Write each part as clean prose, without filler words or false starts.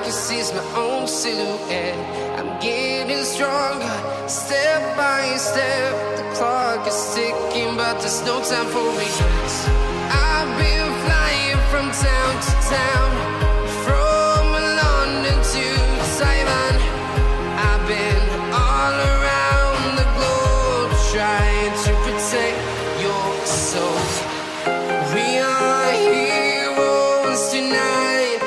can see my own silhouette. I'm getting stronger, step by step. The clock is ticking, but there's no time for regrets. I've been flying from town to town, from London to Taiwan. I've been all around the globe, trying to protect your soul. We are heroes tonight.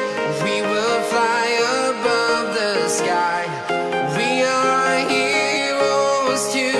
We will fly above the sky. We are heroes tonight.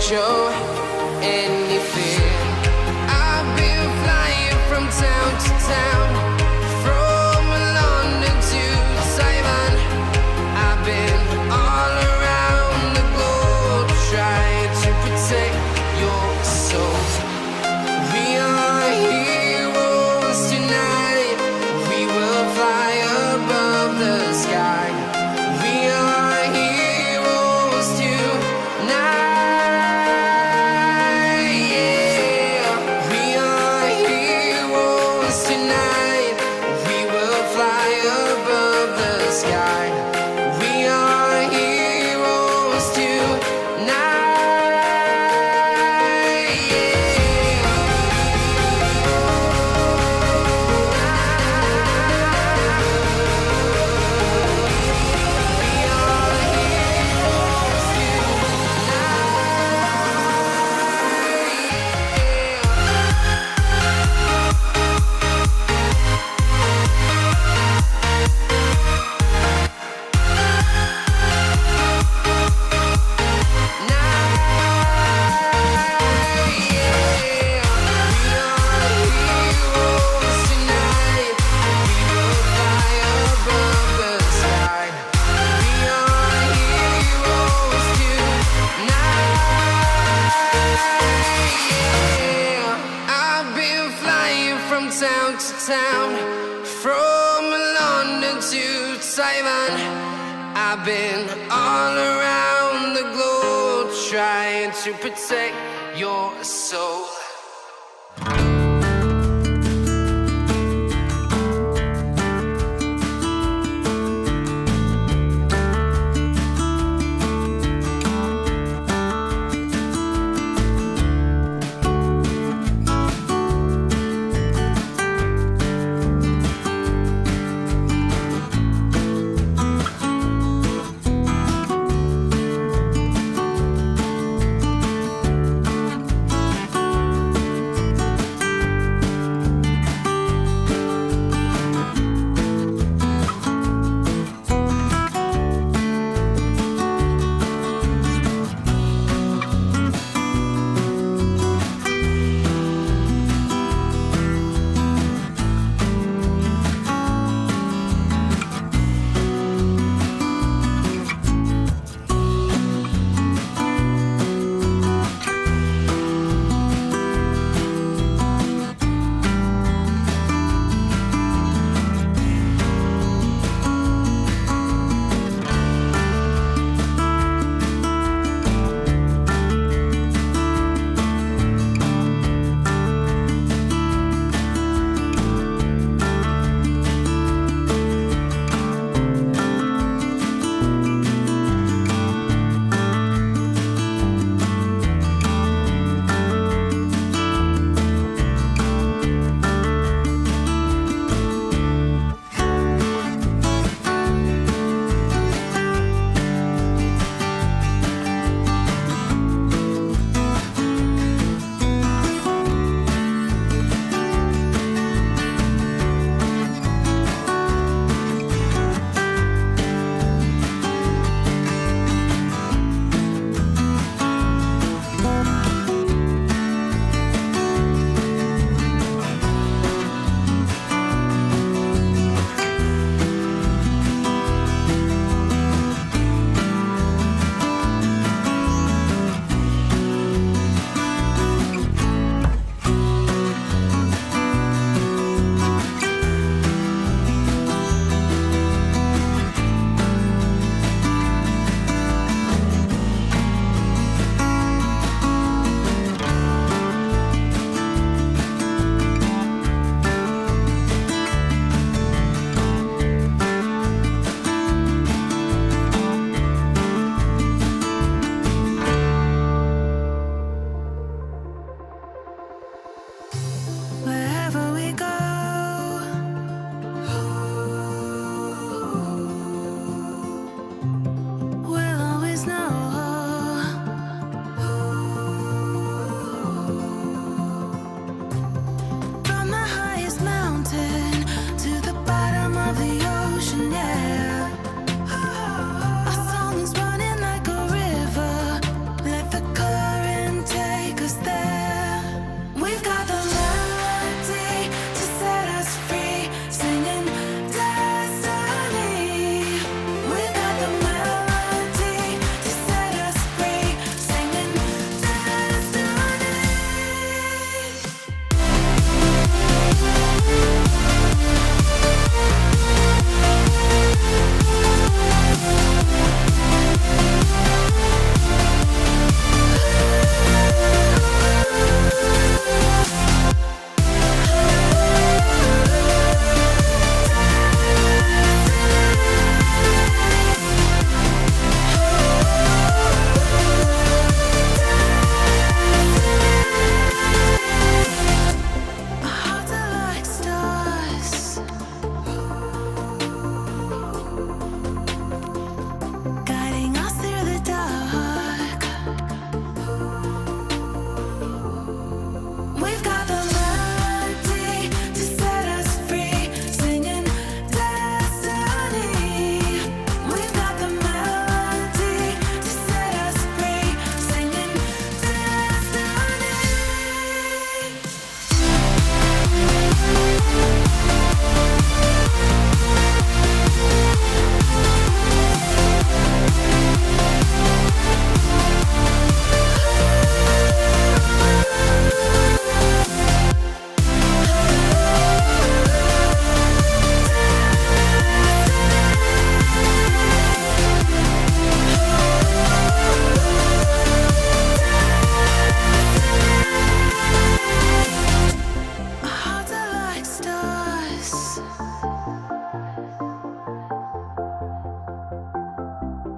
Show any fear. I've been flying from town to town, from London to Taiwan. I've been all around the globe, trying to protect your soul. We are heroes tonight. We will fly above the sky. We are heroes tonight. Town to town, from London to Taiwan. I've been all around the globe, trying to protect your soul.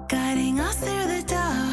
guiding us through the dark.